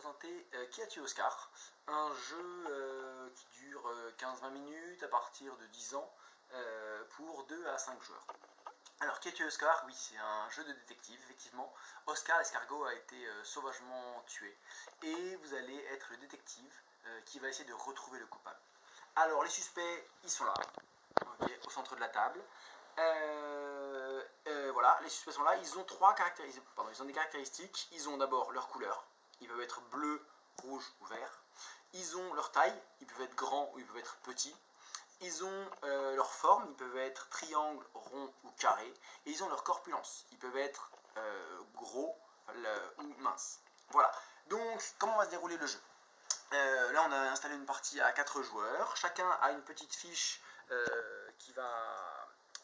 présenter Qui a tué Oscar, un jeu qui dure 15-20 minutes à partir de 10 ans pour 2 à 5 joueurs. Alors, Qui a tué Oscar? Oui, c'est un jeu de détective, effectivement. Oscar l'escargot a été sauvagement tué et vous allez être le détective qui va essayer de retrouver le coupable. Alors, les suspects, ils sont là, okay, au centre de la table. Voilà, les suspects sont là. Ils ont ils ont des caractéristiques. Ils ont d'abord leur couleur. Ils peuvent être bleu, rouge ou vert. Ils ont leur taille. Ils peuvent être grands ou ils peuvent être petits. Ils ont leur forme. Ils peuvent être triangle, rond ou carré. Et ils ont leur corpulence. Ils peuvent être gros ou minces. Voilà. Donc, comment va se dérouler le jeu? Là, on a installé une partie à 4 joueurs. Chacun a une petite fiche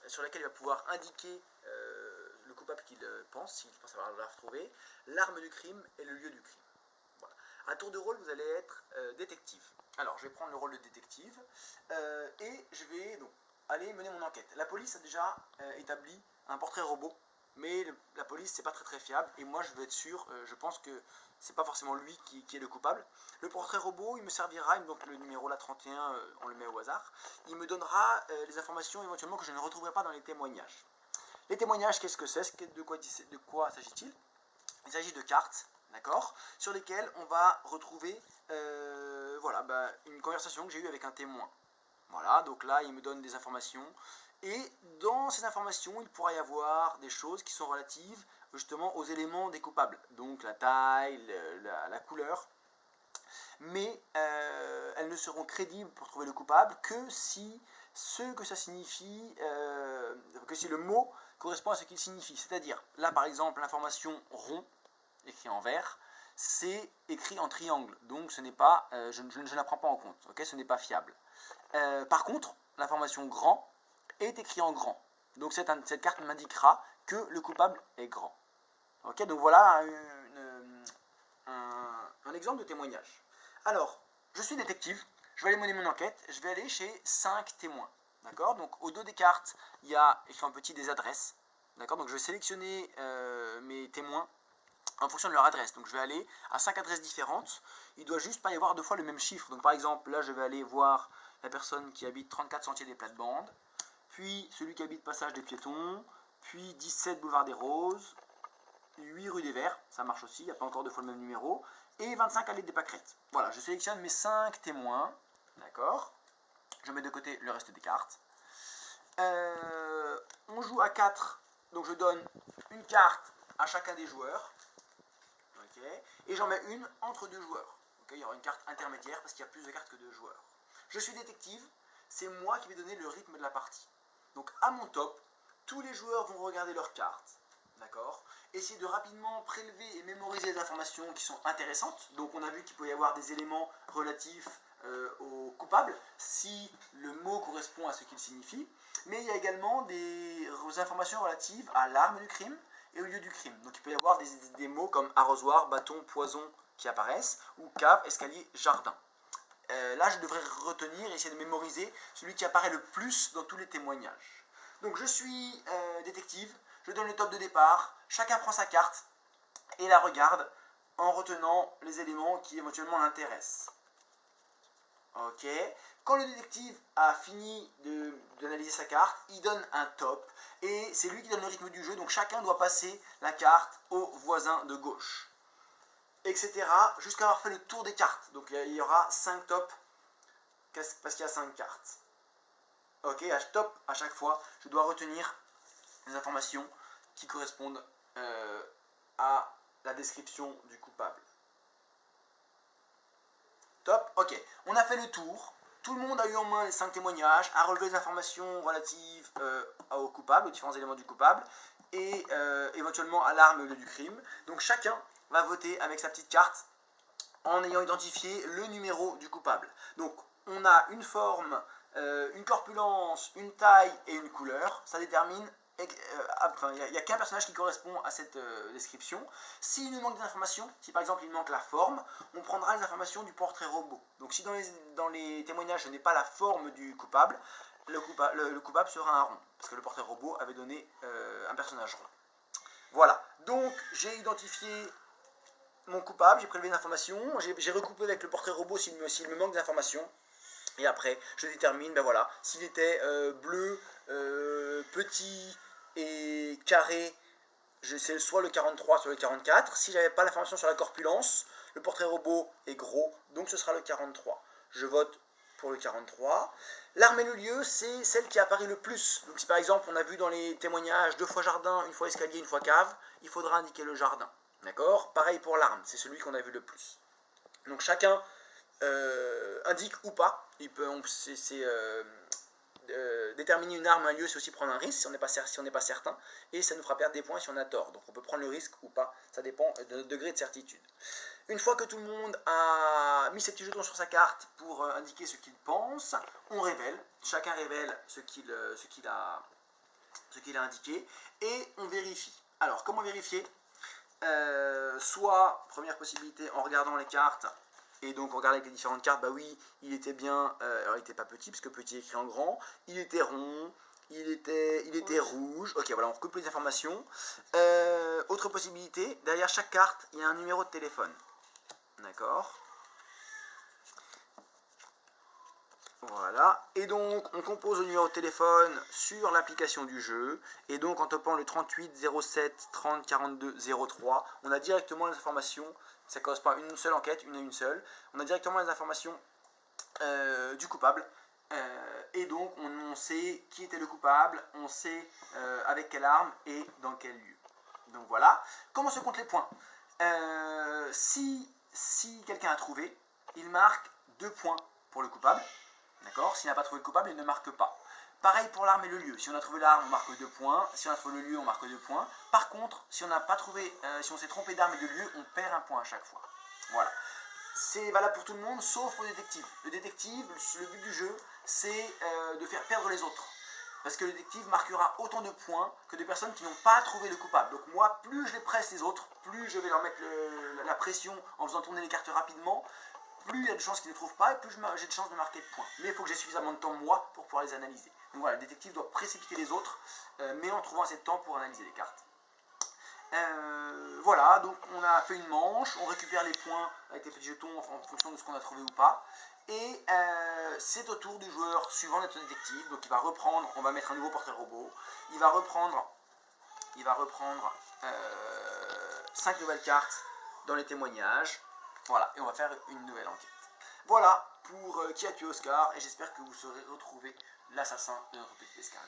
sur laquelle il va pouvoir indiquer le coupable qu'il pense, s'il pense avoir la retrouver, l'arme du crime et le lieu du crime. Voilà. À tour de rôle, vous allez être détective. Alors, je vais prendre le rôle de détective et je vais donc aller mener mon enquête. La police a déjà établi un portrait robot, mais la police, c'est pas très fiable, et moi, je veux être sûr, je pense que c'est pas forcément lui qui est le coupable. Le portrait robot, il me servira, donc le numéro là 31, on le met au hasard, il me donnera les informations éventuellement que je ne retrouverai pas dans les témoignages. Les témoignages, qu'est-ce que c'est? De quoi s'agit-il? Il s'agit de cartes, d'accord, sur lesquelles on va retrouver une conversation que j'ai eue avec un témoin. Voilà, donc là, il me donne des informations. Et dans ces informations, il pourra y avoir des choses qui sont relatives justement aux éléments des coupables. Donc la taille, la couleur. Mais elles ne seront crédibles pour trouver le coupable que si ça signifie, que si le mot correspond à ce qu'il signifie. C'est-à-dire, là par exemple, l'information rond, écrit en vert, c'est écrit en triangle. Donc ce n'est pas, je ne la prends pas en compte. Okay, ce n'est pas fiable. Par contre, l'information grand est écrit en grand. Donc cette carte m'indiquera que le coupable est grand. Okay, donc voilà un exemple de témoignage. Alors, je suis détective, je vais aller mener mon enquête, je vais aller chez 5 témoins. D'accord? Donc au dos des cartes, il y a écrit en petit des adresses. D'accord? Donc je vais sélectionner mes témoins en fonction de leur adresse. Donc je vais aller à 5 adresses différentes. Il doit juste pas y avoir 2 fois le même chiffre. Donc par exemple, là je vais aller voir la personne qui habite 34 Sentier des Plates-Bandes, puis celui qui habite Passage des Piétons, puis 17 Boulevard des Roses, 8 rue des Verts, ça marche aussi, il n'y a pas encore 2 fois le même numéro, et 25 allée des Pâquerettes. Voilà, je sélectionne mes 5 témoins, d'accord? Je mets de côté le reste des cartes. On joue à 4, donc je donne une carte à chacun des joueurs, okay, et j'en mets une entre 2 joueurs. Okay, il y aura une carte intermédiaire parce qu'il y a plus de cartes que de joueurs. Je suis détective, c'est moi qui vais donner le rythme de la partie. Donc à mon top, tous les joueurs vont regarder leurs cartes, d'accord, essayer de rapidement prélever et mémoriser les informations qui sont intéressantes. Donc on a vu qu'il peut y avoir des éléments relatifs au coupable, si le mot correspond à ce qu'il signifie, mais il y a également des informations relatives à l'arme du crime et au lieu du crime. Donc il peut y avoir des mots comme arrosoir, bâton, poison qui apparaissent, ou cave, escalier, jardin. Là je devrais retenir et essayer de mémoriser celui qui apparaît le plus dans tous les témoignages. Donc je suis détective, je donne le top de départ, chacun prend sa carte et la regarde en retenant les éléments qui éventuellement l'intéressent. Ok. Quand le détective a fini d'analyser sa carte, il donne un top et c'est lui qui donne le rythme du jeu, donc chacun doit passer la carte au voisin de gauche, etc. jusqu'à avoir fait le tour des cartes. Donc il y aura 5 tops parce qu'il y a 5 cartes. Ok, à top, à chaque fois, je dois retenir les informations qui correspondent à la description du coupable. Top, ok. On a fait le tour. Tout le monde a eu en main les 5 témoignages, a relevé les informations relatives au coupable, aux différents éléments du coupable, et éventuellement à l'arme du crime. Donc chacun va voter avec sa petite carte en ayant identifié le numéro du coupable. Donc on a une forme, une corpulence, une taille et une couleur. Ça détermine, il n'y a qu'un personnage qui correspond à cette description. S'il nous manque des informations, si par exemple il manque la forme, on prendra les informations du portrait robot. Donc si dans les témoignages je n'ai pas la forme du coupable, le coupable sera un rond, parce que le portrait robot avait donné un personnage rond. Voilà, donc j'ai identifié mon coupable, j'ai prélevé des informations, j'ai recoupé avec le portrait robot s'il me manque des informations. Et après, je détermine, ben voilà, s'il était bleu, petit et carré, c'est soit le 43, soit le 44. Si j'avais pas l'information sur la corpulence, le portrait robot est gros, donc ce sera le 43. Je vote pour le 43. L'arme et le lieu, c'est celle qui apparaît le plus. Donc si par exemple on a vu dans les témoignages 2 fois jardin, 1 fois escalier, 1 fois cave, il faudra indiquer le jardin. D'accord? Pareil pour l'arme, c'est celui qu'on a vu le plus. Donc chacun indique ou pas. Déterminer une arme, un lieu, c'est aussi prendre un risque si on n'est pas certain, et ça nous fera perdre des points si on a tort. Donc on peut prendre le risque ou pas, ça dépend de notre degré de certitude. Une fois que tout le monde a mis ses petits jetons sur sa carte pour indiquer ce qu'il pense, on révèle, chacun révèle ce qu'il a indiqué, et on vérifie. Alors comment vérifier? Soit, première possibilité, en regardant les cartes, et donc on regarde avec les différentes cartes, bah oui, il était bien, alors il n'était pas petit, parce que petit est écrit en grand, il était rond, il était rouge, ok voilà, on recoupe les informations. Autre possibilité, derrière chaque carte, il y a un numéro de téléphone, d'accord? Voilà, et donc on compose le numéro de téléphone sur l'application du jeu, et donc en tapant le 38 07 30 42 03, on a directement les informations, ça ne correspond pas à une seule enquête, une seule, on a directement les informations du coupable, et donc on sait qui était le coupable, on sait avec quelle arme et dans quel lieu. Donc voilà, comment se comptent les points? Si quelqu'un a trouvé, il marque 2 points pour le coupable. D'accord? S'il n'a pas trouvé le coupable, il ne marque pas. Pareil pour l'arme et le lieu. Si on a trouvé l'arme, on marque 2 points. Si on a trouvé le lieu, on marque 2 points. Par contre, si on n'a pas trouvé, si on s'est trompé d'arme et de lieu, on perd 1 point à chaque fois. Voilà. C'est valable pour tout le monde, sauf au détective. Le détective, le but du jeu, c'est de faire perdre les autres. Parce que le détective marquera autant de points que de personnes qui n'ont pas trouvé le coupable. Donc moi, plus je les presse les autres, plus je vais leur mettre la pression en faisant tourner les cartes rapidement, plus il y a de chances qu'ils ne les trouvent pas, et plus j'ai de chances de marquer de points. Mais il faut que j'ai suffisamment de temps, moi, pour pouvoir les analyser. Donc voilà, le détective doit précipiter les autres, mais en trouvant assez de temps pour analyser les cartes. Voilà, donc on a fait une manche, on récupère les points avec les petits jetons en fonction de ce qu'on a trouvé ou pas. Et c'est au tour du joueur suivant d'être détective, donc il va reprendre, on va mettre un nouveau portrait robot, il va reprendre 5 nouvelles cartes dans les témoignages. Voilà, et on va faire une nouvelle enquête. Voilà pour Qui a tué Oscar, et j'espère que vous saurez retrouver l'assassin de notre petit escargot.